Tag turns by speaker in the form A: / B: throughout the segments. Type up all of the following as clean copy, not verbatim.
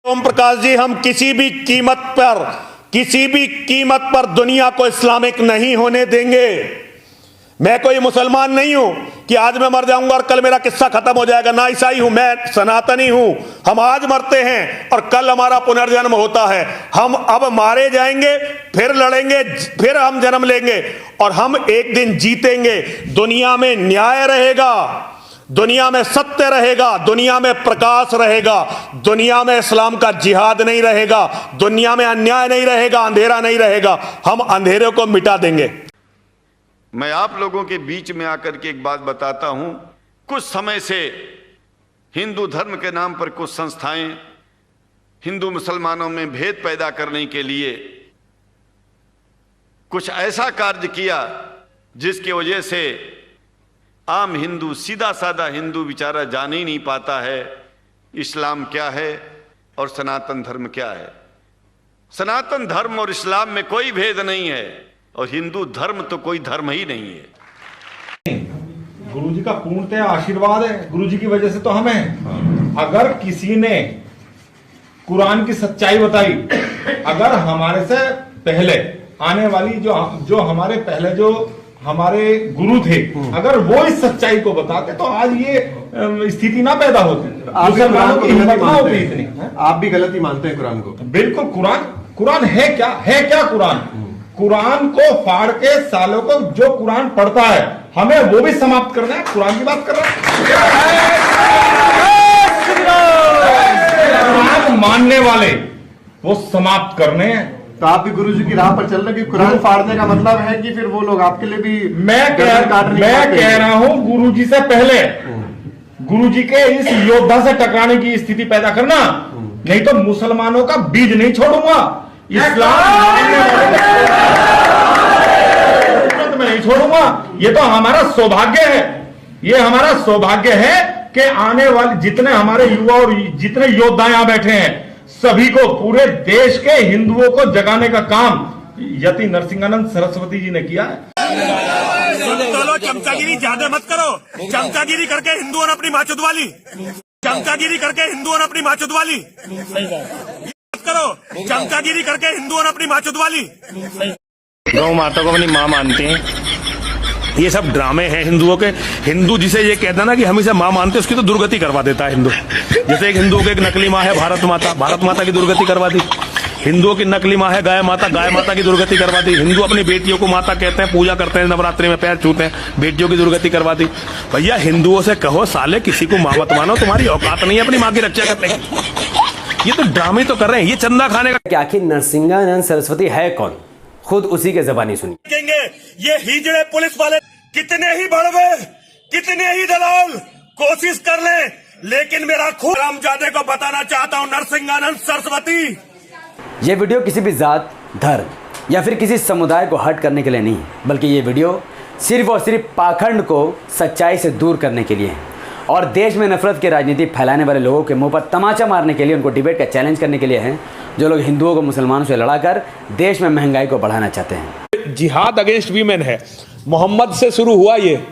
A: ओम प्रकाश जी, हम किसी भी कीमत पर दुनिया को इस्लामिक नहीं होने देंगे। मैं कोई मुसलमान नहीं हूं कि आज मैं मर जाऊंगा और कल मेरा किस्सा खत्म हो जाएगा। ना ईसाई हूं, मैं सनातनी हूं। हम आज मरते हैं और कल हमारा पुनर्जन्म होता है। हम अब मारे जाएंगे, फिर लड़ेंगे, फिर हम जन्म लेंगे और हम एक दिन जीतेंगे। दुनिया में न्याय रहेगा, दुनिया में सत्य रहेगा, दुनिया में प्रकाश रहेगा, दुनिया में इस्लाम का जिहाद नहीं रहेगा, दुनिया में अन्याय नहीं रहेगा, अंधेरा नहीं रहेगा। हम अंधेरे को मिटा देंगे।
B: मैं आप लोगों के बीच में आकर के एक बात बताता हूं। कुछ समय से हिंदू धर्म के नाम पर कुछ संस्थाएं हिंदू मुसलमानों में भेद पैदा करने के लिए कुछ ऐसा कार्य किया जिसकी वजह से आम हिंदू, सीधा साधा हिंदू बेचारा जान ही नहीं पाता है इस्लाम क्या है और सनातन धर्म क्या है। सनातन धर्म और इस्लाम में कोई भेद नहीं है और हिंदू धर्म तो कोई धर्म ही नहीं है।
C: गुरु जी का पूर्णतः आशीर्वाद है, गुरु जी की वजह से तो हम हैं। अगर किसी ने कुरान की सच्चाई बताई, अगर हमारे से पहले आने वाली जो हमारे पहले जो हमारे गुरु थे, अगर वो इस सच्चाई को बताते तो आज ये स्थिति ना पैदा होती, मुसलमानों की हिम्मत ना होती इतनी।
D: आप भी गलती मानते हैं कुरान को?
C: बिल्कुल। कुरान है क्या कुरान को फाड़ के सालों को जो कुरान पढ़ता है हमें वो भी समाप्त करना है। कुरान की बात कर रहा है, कुरान मानने वाले वो समाप्त करने हैं।
D: तो आप भी गुरु जी की राह पर चल रहे कि कुरान फाड़ने का मतलब है कि फिर वो लोग आपके लिए भी
C: मैं कह रहा हूं गुरु जी से पहले गुरु जी के इस योद्धा से टकराने की स्थिति पैदा करना, नहीं तो मुसलमानों का बीज नहीं छोड़ूंगा, इस्लाम में नहीं छोड़ूंगा। ये तो हमारा सौभाग्य है, ये हमारा सौभाग्य है कि आने वाले जितने हमारे युवा और जितने योद्धा यहां बैठे हैं सभी को, पूरे देश के हिंदुओं को जगाने का काम यति नरसिंहानंद सरस्वती जी ने किया है।
A: चलो चमचागिरी ज्यादा मत करो। चमचागिरी करके हिंदुओं ने अपनी माँ चुदवा ली, चमचागिरी करके हिंदुओं ने अपनी माँ चुदवा ली। करो चमचागिरी करके हिंदुओं ने अपनी माँ चुदवा ली।
E: गौ माता को अपनी माँ मानते हैं। ये सब ड्रामे हैं हिंदुओं के। हिंदू जिसे ये कहता ना कि हम इसे माँ मानते, उसकी तो दुर्गति करवा देता है हिंदू। जैसे एक हिंदुओं की एक नकली माँ है भारत माता की दुर्गति करवा दी। हिंदुओं की नकली माँ है गाय माता की दुर्गति करवा दी। हिंदू अपनी बेटियों को माता कहते हैं, पूजा करते हैं, नवरात्रि में पैर छूते हैं, बेटियों की दुर्गति करवा दी। भैया हिंदुओं से कहो साले किसी को माँ मत मानो, तुम्हारी औकात नहीं है अपनी माँ की रक्षा करने की। ये तो ड्रामे तो कर रहे हैं, ये चंदा खाने का।
F: आखिर नरसिंहानंद सरस्वती है कौन, खुद उसी के ज़बानी सुनिए।
A: ये हिजड़े पुलिस वाले कितने ही बड़वे, कितने ही दलाल कोशिश कर ले, लेकिन मेरा खून रामजादे को बताना चाहता हूं, नरसिंहानंद सरस्वती।
F: ये वीडियो किसी भी जात, धर्म या फिर किसी समुदाय को हर्ट करने के लिए नहीं है, बल्कि ये वीडियो सिर्फ और सिर्फ पाखंड को सच्चाई से दूर करने के लिए है और देश में नफरत की राजनीति फैलाने वाले लोगों के मुंह पर तमाचा मारने के लिए, उनको डिबेट का चैलेंज करने के लिए है, जो लोग हिंदुओं को मुसलमानों से लड़ाकर देश में महंगाई को बढ़ाना चाहते हैं।
G: जिहाद अगेंस्ट वीमेन है। मोहम्मद से शुरू हुआ ये,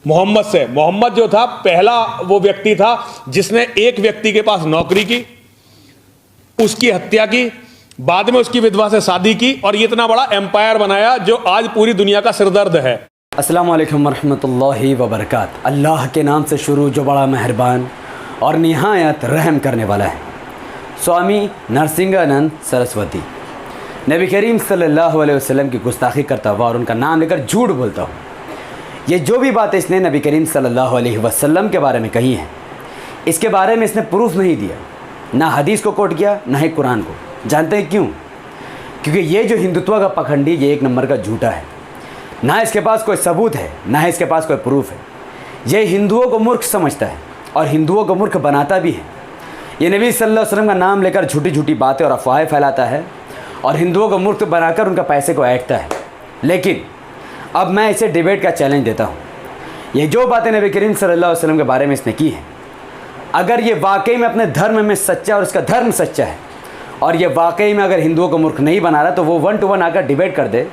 G: मोहम्मद जो था पहला वो व्यक्ति था जिसने एक व्यक्ति के पास नौकरी की, उसकी हत्या की, बाद में उसकी विधवा से शादी की और ये इतना बड़ा एम्पायर बनाया जो आज पूरी दुनिया का सिरदर्द है।
F: अस्सलामु अलैकुम वरहमतुल्लाहि वबरकात। अल्लाह के नाम से शुरू जो बड़ा मेहरबान और निहायत रहम करने वाला है। स्वामी नरसिंहानंद सरस्वती। नबी करीम सल्लल्लाहु अलैहि वसल्लम की गुस्ताखी करता हुआ और उनका नाम लेकर झूठ बोलता हूँ। ये जो भी बातें इसने नबी करीम सल्लल्लाहु अलैहि वसल्लम के बारे में कही हैं, इसके बारे में इसने प्रूफ नहीं दिया, ना हदीस को कोट किया, ना ही कुरान को। जानते हैं क्यों? क्योंकि ये जो हिंदुत्व का पखंडी, ये एक नंबर का झूठा है। ना इसके पास कोई सबूत है, ना इसके पास कोई प्रूफ है। ये हिंदुओं को मूर्ख समझता है और हिंदुओं को मूर्ख बनाता भी है। ये नबी सल्लल्लाहु अलैहि वसल्लम का नाम लेकर झूठी झूठी बातें और अफवाहें फैलाता है और हिंदुओं को मूर्ख बनाकर उनका पैसे को ऐंठता है। लेकिन अब मैं इसे डिबेट का चैलेंज देता हूँ। ये जो बातें नबी करीम सल्लल्लाहु अलैहि वसल्लम के बारे में इसने की है, अगर ये वाकई में अपने धर्म में सच्चा और इसका धर्म सच्चा है और ये वाकई में अगर हिंदुओं को मूर्ख नहीं बना रहा, तो वो 1 to 1 आकर डिबेट कर दे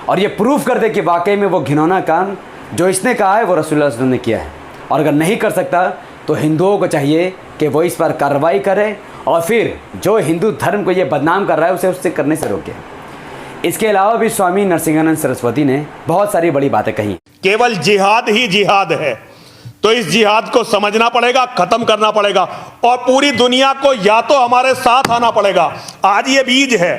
F: और ये प्रूफ कर दे कि वाकई में वो घिनौना काम जो इसने कहा है वो रसूलुल्लाह सल्लल्लाहु अलैहि वसल्लम ने किया है। और अगर नहीं कर सकता तो हिंदुओं को चाहिए कि वो इस पर कार्रवाई करे और फिर जो हिंदू धर्म को ये बदनाम कर रहा है उसे उससे करने से रोके। इसके अलावा भी स्वामी नरसिंहानंद सरस्वती ने बहुत सारी बड़ी बातें कही।
A: केवल जिहाद ही जिहाद है, तो इस जिहाद को समझना पड़ेगा, खत्म करना पड़ेगा और पूरी दुनिया को या तो हमारे साथ आना पड़ेगा। आज ये बीज है,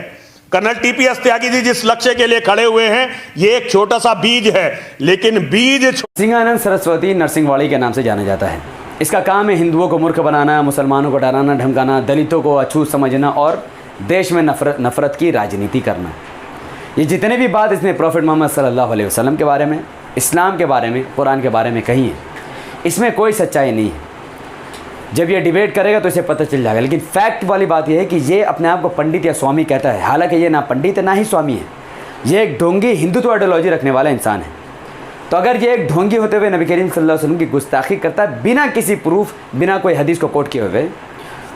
A: कर्नल टीपीएस त्यागी जी जिस लक्ष्य के लिए खड़े हुए हैं, ये एक छोटा सा बीज है, लेकिन बीज
F: नरसिंहानंद सरस्वती नरसिंहवाड़ी के नाम से जाना जाता है। इसका काम है हिंदुओं को मूर्ख बनाना, मुसलमानों को डराना धमकाना, दलितों को अछूत समझना और देश में नफरत की राजनीति करना। ये जितने भी बात इसने प्रॉफिट मोहम्मद सल्लल्लाहु अलैहि वसल्लम के बारे में, इस्लाम के बारे में, कुरान के बारे में कही है, इसमें कोई सच्चाई नहीं है। जब ये डिबेट करेगा तो इसे पता चल जाएगा। लेकिन फैक्ट वाली बात यह है कि ये अपने आप को पंडित या स्वामी कहता है, हालांकि ये ना पंडित है ना ही स्वामी है। ये एक ढोंगी हिंदुत्व आइडियोलॉजी रखने वाला इंसान है। तो अगर ये एक ढोंगी होते हुए नबी करीम सल्लल्लाहु अलैहि वसल्लम की गुस्ताखी करता है बिना किसी प्रूफ, बिना कोई हदीस को कोट किए हुए,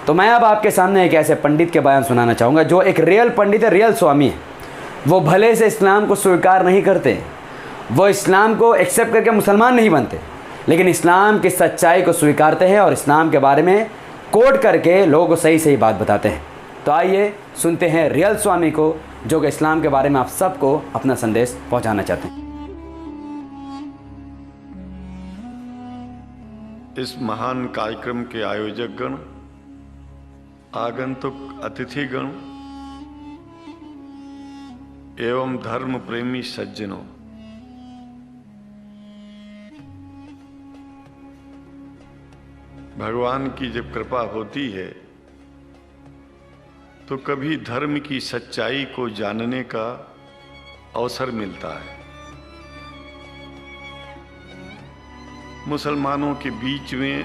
F: तो मैं अब आपके सामने एक ऐसे पंडित के बयान सुनाना चाहूँगा जो एक रियल पंडित है, रियल स्वामी है। वो भले से इस्लाम को स्वीकार नहीं करते, वो इस्लाम को एक्सेप्ट करके मुसलमान नहीं बनते, लेकिन इस्लाम की सच्चाई को स्वीकारते हैं और इस्लाम के बारे में कोट करके लोगों को सही सही बात बताते हैं। तो आइए सुनते हैं रियल स्वामी को, जो कि इस्लाम के बारे में आप सबको अपना संदेश पहुंचाना चाहते हैं।
B: इस महान कार्यक्रम के आयोजक गण, आगंतुक अतिथिगण एवं धर्म प्रेमी सज्जनों, भगवान की जब कृपा होती है तो कभी धर्म की सच्चाई को जानने का अवसर मिलता है। मुसलमानों के बीच में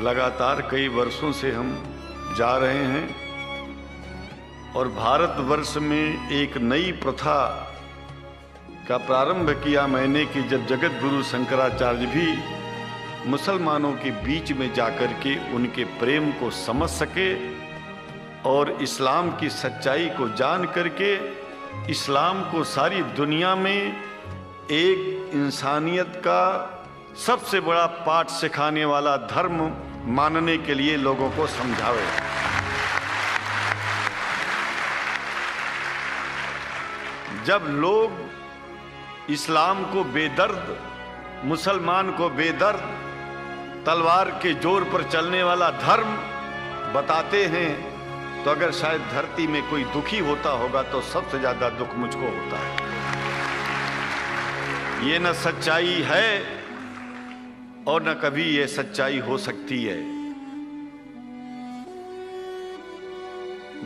B: लगातार कई वर्षों से हम जा रहे हैं और भारतवर्ष में एक नई प्रथा का प्रारंभ किया मैंने कि जब जगत गुरु शंकराचार्य भी मुसलमानों के बीच में जाकर के उनके प्रेम को समझ सके और इस्लाम की सच्चाई को जान करके इस्लाम को सारी दुनिया में एक इंसानियत का सबसे बड़ा पाठ सिखाने वाला धर्म मानने के लिए लोगों को समझावे। जब लोग इस्लाम को बेदर्द, मुसलमान को बेदर्द, तलवार के जोर पर चलने वाला धर्म बताते हैं, तो अगर शायद धरती में कोई दुखी होता होगा तो सबसे ज्यादा दुख मुझको होता है। ये न सच्चाई है और न कभी ये सच्चाई हो सकती है।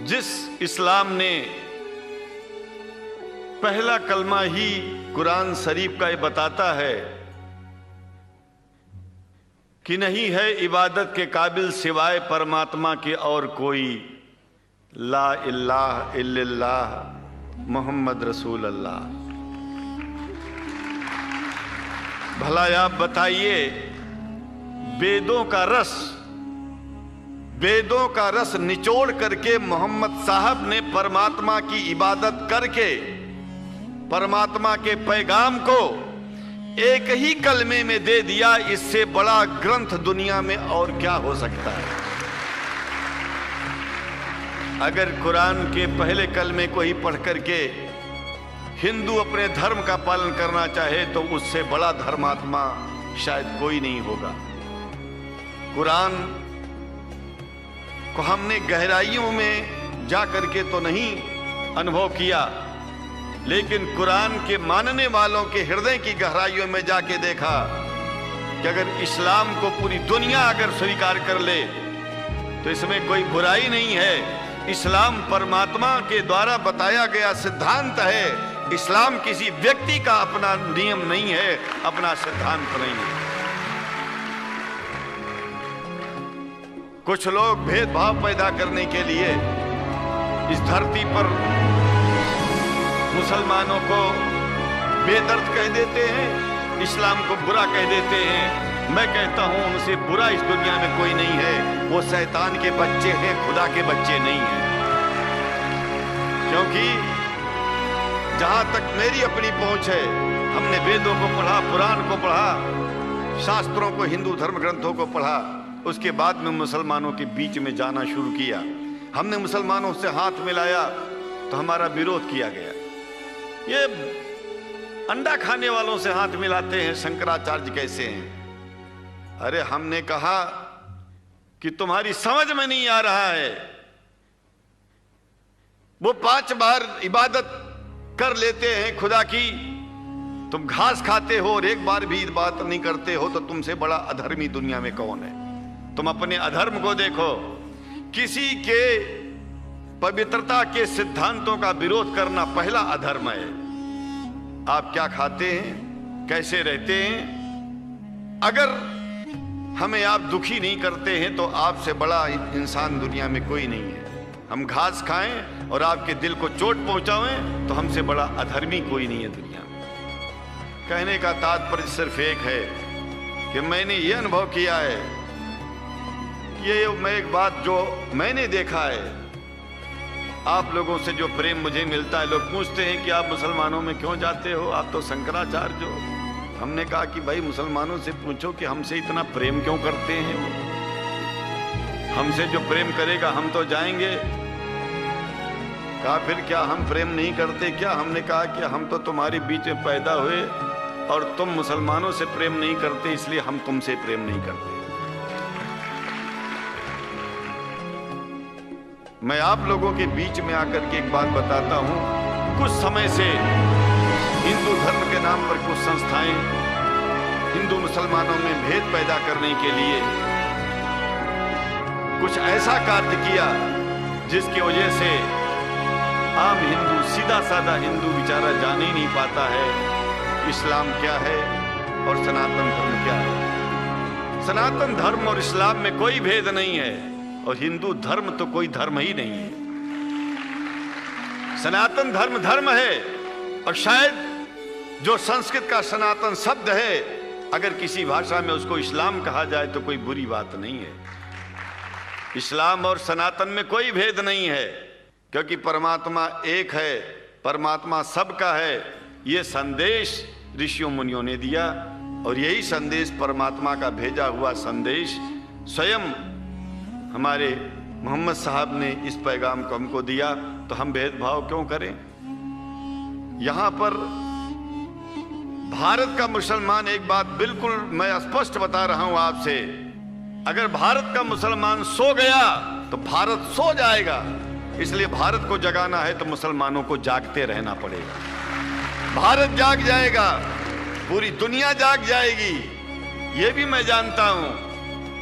B: जिस इस्लाम ने पहला कलमा ही कुरान शरीफ का ये बताता है कि नहीं है इबादत के काबिल सिवाय परमात्मा के और कोई, ला इलाहा इल्लल्लाह मुहम्मद रसूल अल्लाह। भला आप बताइए, वेदों का रस निचोड़ करके मोहम्मद साहब ने परमात्मा की इबादत करके परमात्मा के पैगाम को एक ही कलमे में दे दिया। इससे बड़ा ग्रंथ दुनिया में और क्या हो सकता है। अगर कुरान के पहले कलमे को ही पढ़ करके हिंदू अपने धर्म का पालन करना चाहे तो उससे बड़ा धर्मात्मा शायद कोई नहीं होगा। कुरान को हमने गहराइयों में जा करके तो नहीं अनुभव किया, लेकिन कुरान के मानने वालों के हृदय की गहराइयों में जाके देखा कि अगर इस्लाम को पूरी दुनिया अगर स्वीकार कर ले तो इसमें कोई बुराई नहीं है। इस्लाम परमात्मा के द्वारा बताया गया सिद्धांत है। इस्लाम किसी व्यक्ति का अपना नियम नहीं है, अपना सिद्धांत नहीं है। कुछ लोग भेदभाव पैदा करने के लिए इस धरती पर मुसलमानों को बेदर्द कह देते हैं, इस्लाम को बुरा कह देते हैं। मैं कहता हूं उनसे बुरा इस दुनिया में कोई नहीं है। वो शैतान के बच्चे हैं, खुदा के बच्चे नहीं हैं। क्योंकि जहां तक मेरी अपनी पहुंच है, हमने वेदों को पढ़ा, पुराण को पढ़ा, शास्त्रों को, हिंदू धर्म ग्रंथों को पढ़ा, उसके बाद में मुसलमानों के बीच में जाना शुरू किया। हमने मुसलमानों से हाथ मिलाया तो हमारा विरोध किया गया। ये अंडा खाने वालों से हाथ मिलाते हैं, शंकराचार्य कैसे हैं? अरे हमने कहा कि तुम्हारी समझ में नहीं आ रहा है। वो 5 बार इबादत कर लेते हैं खुदा की, तुम घास खाते हो और एक बार भी इबादत नहीं करते हो, तो तुमसे बड़ा अधर्मी दुनिया में कौन है? तुम अपने अधर्म को देखो। किसी के पवित्रता के सिद्धांतों का विरोध करना पहला अधर्म है। आप क्या खाते हैं, कैसे रहते हैं, अगर हमें आप दुखी नहीं करते हैं तो आपसे बड़ा इंसान दुनिया में कोई नहीं है। हम घास खाएं और आपके दिल को चोट पहुंचाएं तो हमसे बड़ा अधर्मी कोई नहीं है दुनिया में। कहने का तात्पर्य सिर्फ एक है कि मैंने ये अनुभव किया है, ये मैं एक बात जो मैंने देखा है, आप लोगों से जो प्रेम मुझे मिलता है, लोग पूछते हैं कि आप मुसलमानों में क्यों जाते हो, आप तो शंकराचार्य हो। हमने कहा कि भाई मुसलमानों से पूछो कि हमसे इतना प्रेम क्यों करते हैं वो। हमसे जो प्रेम करेगा हम तो जाएंगे। कहा फिर क्या हम प्रेम नहीं करते क्या? हमने कहा कि हम तो तुम्हारे बीच में पैदा हुए और तुम मुसलमानों से प्रेम नहीं करते, इसलिए हम तुमसे प्रेम नहीं करते। मैं आप लोगों के बीच में आकर के एक बात बताता हूं। कुछ समय से हिंदू धर्म के नाम पर कुछ संस्थाएं हिंदू मुसलमानों में भेद पैदा करने के लिए कुछ ऐसा कार्य किया जिसकी वजह से आम हिंदू, सीधा साधा हिंदू बेचारा जान ही नहीं पाता है इस्लाम क्या है और सनातन धर्म क्या है। सनातन धर्म और इस्लाम में कोई भेद नहीं है और हिंदू धर्म तो कोई धर्म ही नहीं है। सनातन धर्म धर्म है और शायद जो संस्कृत का सनातन शब्द है, अगर किसी भाषा में उसको इस्लाम कहा जाए तो कोई बुरी बात नहीं है। इस्लाम और सनातन में कोई भेद नहीं है, क्योंकि परमात्मा एक है, परमात्मा सबका है। ये संदेश ऋषियों मुनियों ने दिया और यही संदेश परमात्मा का भेजा हुआ संदेश स्वयं हमारे मोहम्मद साहब ने इस पैगाम को हमको दिया। तो हम भेदभाव क्यों करें? यहां पर भारत का मुसलमान, एक बात बिल्कुल मैं स्पष्ट बता रहा हूं आपसे, अगर भारत का मुसलमान सो गया तो भारत सो जाएगा। इसलिए भारत को जगाना है तो मुसलमानों को जागते रहना पड़ेगा। भारत जाग जाएगा, पूरी दुनिया जाग जाएगी। यह भी मैं जानता हूं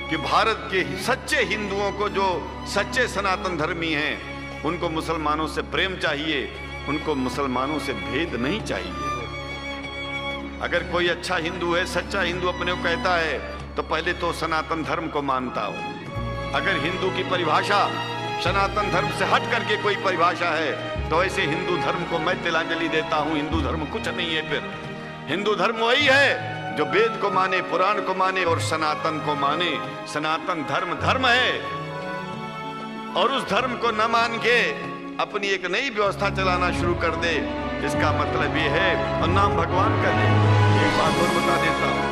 B: कि भारत के सच्चे हिंदुओं को, जो सच्चे सनातन धर्मी हैं, उनको मुसलमानों से प्रेम चाहिए, उनको मुसलमानों से भेद नहीं चाहिए। अगर कोई अच्छा हिंदू है, सच्चा हिंदू अपने को कहता है, तो पहले तो सनातन धर्म को मानता हो। अगर हिंदू की परिभाषा सनातन धर्म से हट करके कोई परिभाषा है तो ऐसे हिंदू धर्म को मैं तिलांजलि देता हूं। हिंदू धर्म कुछ नहीं है। फिर हिंदू धर्म वही है जो वेद को माने, पुराण को माने और सनातन को माने। सनातन धर्म धर्म है और उस धर्म को न मान के अपनी एक नई व्यवस्था चलाना शुरू कर दे, इसका मतलब ये है, और नाम भगवान का ले। एक बात और बता देता हूं,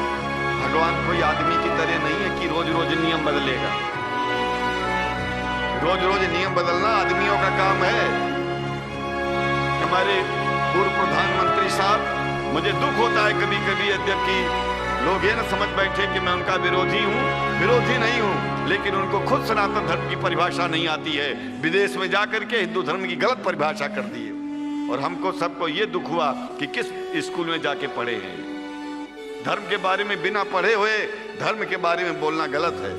B: भगवान कोई आदमी की तरह नहीं है कि रोज रोज नियम बदलेगा। रोज रोज नियम बदलना आदमियों का काम है। हमारे पूर्व प्रधानमंत्री साहब, मुझे दुख होता है कभी कभी, यद्यपि लोग ये न समझ बैठे कि मैं उनका विरोधी हूं, विरोधी नहीं हूं, लेकिन उनको खुद सनातन धर्म की परिभाषा नहीं आती है। विदेश में जाकर के हिंदू धर्म की गलत परिभाषा कर दी है और हमको सबको ये दुख हुआ कि किस स्कूल में जाके पढ़े हैं। धर्म के बारे में बिना पढ़े हुए धर्म के बारे में बोलना गलत है।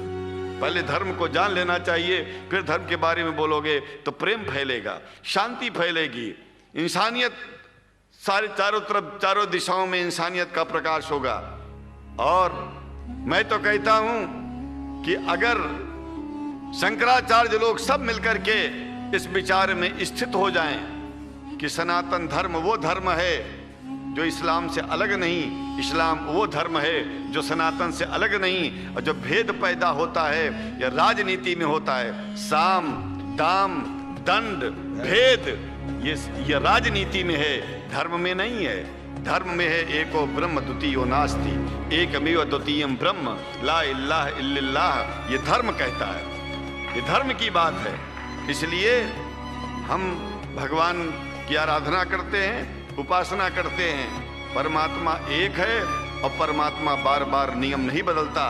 B: पहले धर्म को जान लेना चाहिए, फिर धर्म के बारे में बोलोगे तो प्रेम फैलेगा, शांति फैलेगी, इंसानियत सारे चारों तरफ, चारों दिशाओं में इंसानियत का प्रकाश होगा। और मैं तो कहता हूं कि अगर शंकराचार्य लोग सब मिलकर के इस विचार में स्थित हो जाएं कि सनातन धर्म वो धर्म है जो इस्लाम से अलग नहीं, इस्लाम वो धर्म है जो सनातन से अलग नहीं, और जो भेद पैदा होता है या राजनीति में होता है, साम दाम दंड भेद, ये राजनीति में है, धर्म में नहीं है। धर्म में है एको ब्रह्म द्वितीयो नास्ति, एकमेव द्वितीयम ब्रह्म ला इलाहा इल्लल्लाह। ये धर्म कहता है, ये धर्म की बात है। इसलिए हम भगवान की आराधना करते हैं, उपासना करते हैं। परमात्मा एक है और परमात्मा बार बार नियम नहीं बदलता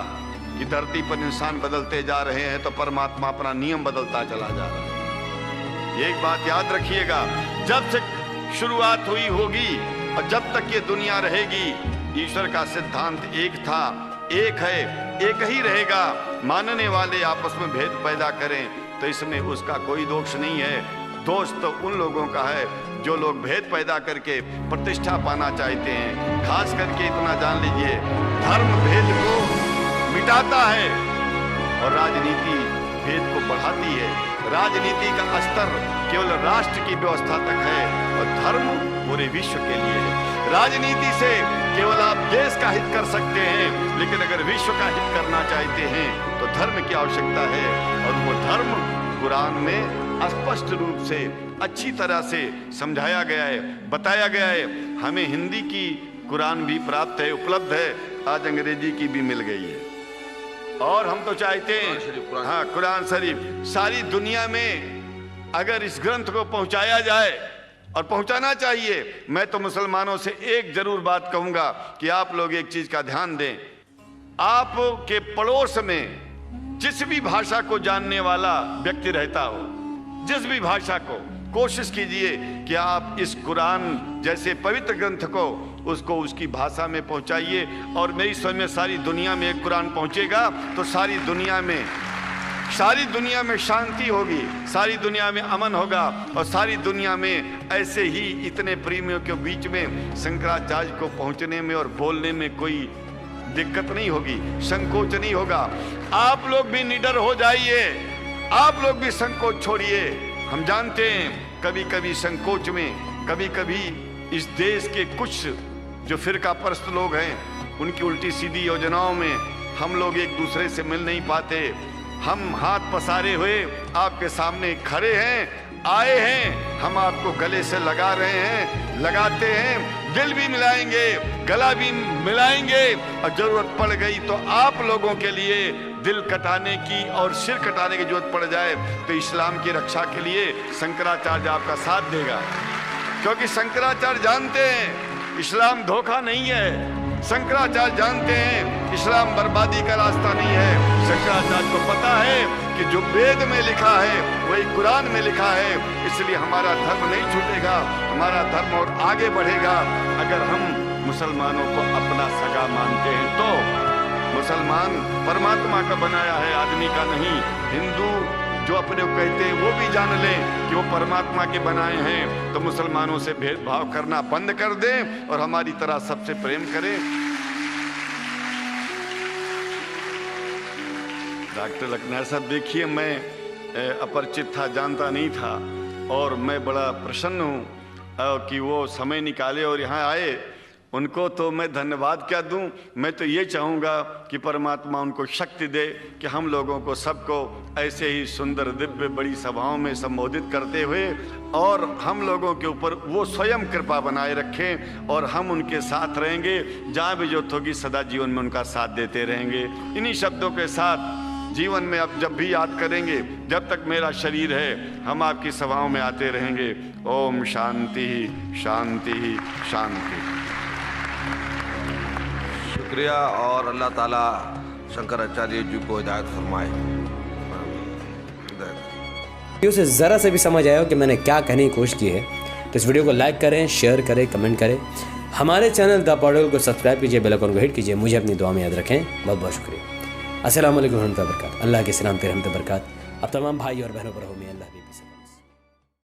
B: कि धरती पर इंसान बदलते जा रहे हैं तो परमात्मा अपना नियम बदलता चला जा रहा है। ये एक बात याद रखिएगा, जब से शुरुआत हुई होगी और जब तक ये दुनिया रहेगी, ईश्वर का सिद्धांत एक था, एक है, एक ही रहेगा। मानने वाले आपस में भेद पैदा करें तो इसमें उसका कोई दोष नहीं है। दोष तो उन लोगों का है जो लोग भेद पैदा करके प्रतिष्ठा पाना चाहते हैं। खास करके इतना जान लीजिए, धर्म भेद को मिटाता है और राजनीति भेद को बढ़ाती है। राजनीति का स्तर केवल राष्ट्र की व्यवस्था तक है और धर्म पूरे विश्व के लिए है। राजनीति से केवल आप देश का हित कर सकते हैं, लेकिन अगर विश्व का हित करना चाहते हैं तो धर्म की आवश्यकता है। और वो धर्म कुरान में स्पष्ट रूप से अच्छी तरह से समझाया गया है, बताया गया है। हमें हिंदी की कुरान भी प्राप्त है, उपलब्ध है, आज अंग्रेजी की भी मिल गई है। और हम तो चाहते हैं, हाँ, कुरान शरीफ सारी दुनिया में अगर इस ग्रंथ को पहुंचाया जाए, और पहुंचाना चाहिए। मैं तो मुसलमानों से एक जरूर बात कहूंगा कि आप लोग एक चीज का ध्यान दें, आपके पड़ोस में जिस भी भाषा को जानने वाला व्यक्ति रहता हो, जिस भी भाषा को, कोशिश कीजिए कि आप इस कुरान जैसे पवित्र ग्रंथ को उसको उसकी भाषा में पहुंचाइए। और मेरी समझ में सारी दुनिया में एक कुरान पहुंचेगा तो सारी दुनिया में शांति होगी, सारी दुनिया में अमन होगा और सारी दुनिया में ऐसे ही इतने प्रेमियों के बीच में शंकराचार्य को पहुंचने में और बोलने में कोई दिक्कत नहीं होगी, संकोच नहीं होगा। आप लोग भी निडर हो जाइए, आप लोग भी संकोच छोड़िए। हम जानते हैं कभी कभी संकोच में, कभी कभी इस देश के कुछ जो फिरका परस्त लोग हैं उनकी उल्टी सीधी योजनाओं में हम लोग एक दूसरे से मिल नहीं पाते। हम हाथ पसारे हुए आपके सामने खड़े हैं, आए हैं, हम आपको गले से लगा रहे हैं, लगाते हैं, दिल भी मिलाएंगे, गला भी मिलाएंगे और जरूरत पड़ गई तो आप लोगों के लिए दिल कटाने की और सिर कटाने की जरूरत पड़ जाए तो इस्लाम की रक्षा के लिए शंकराचार्य आपका साथ देगा। क्योंकि शंकराचार्य जानते हैं इस्लाम धोखा नहीं है, शंकराचार्य जानते हैं इस्लाम बर्बादी का रास्ता नहीं है। शंकराचार्य को पता है कि जो वेद में लिखा है वही कुरान में लिखा है, इसलिए हमारा धर्म नहीं छूटेगा, हमारा धर्म और आगे बढ़ेगा। अगर हम मुसलमानों को अपना सगा मानते हैं तो मुसलमान परमात्मा का बनाया है, आदमी का नहीं। हिंदू जो अपने को कहते हैं वो भी जान लें कि वो परमात्मा के बनाए हैं, तो मुसलमानों से भेदभाव करना बंद कर दें और हमारी तरह सबसे प्रेम करें। डॉक्टर लखनऊ साहब, देखिए मैं अपरिचित था, जानता नहीं था और मैं बड़ा प्रसन्न हूँ कि वो समय निकाले और यहाँ आए। उनको तो मैं धन्यवाद क्या दूं, मैं तो ये चाहूँगा कि परमात्मा उनको शक्ति दे कि हम लोगों को सबको ऐसे ही सुंदर दिव्य बड़ी सभाओं में संबोधित करते हुए और हम लोगों के ऊपर वो स्वयं कृपा बनाए रखें और हम उनके साथ रहेंगे, जहाँ भी जो होगी सदा जीवन में उनका साथ देते रहेंगे। इन्हीं शब्दों के साथ जीवन में अब जब भी याद करेंगे, जब तक मेरा शरीर है, हम आपकी सभाओं में आते रहेंगे। ओम शांति शांति शांति।
H: शुक्रिया और अल्लाह ताला शंकराचार्य जी को हिदायत फरमाए।
F: वीडियो से ज़रा से भी समझ आया हो कि मैंने क्या कहने की कोशिश की है तो इस वीडियो को लाइक करें, शेयर करें, कमेंट करें। हमारे चैनल द पॉडकास्ट को सब्सक्राइब कीजिए, बेल आइकन को हिट कीजिए। मुझे अपनी दुआ में याद रखें। बहुत बहुत शुक्रिया। अस्सलाम वालेकुम रहमतुल्लाहि व बरकातहू। अल्लाह के सलाम रहमत बरकत अब तमाम भाई और बहनों पर हो। मैं अल्लाह भी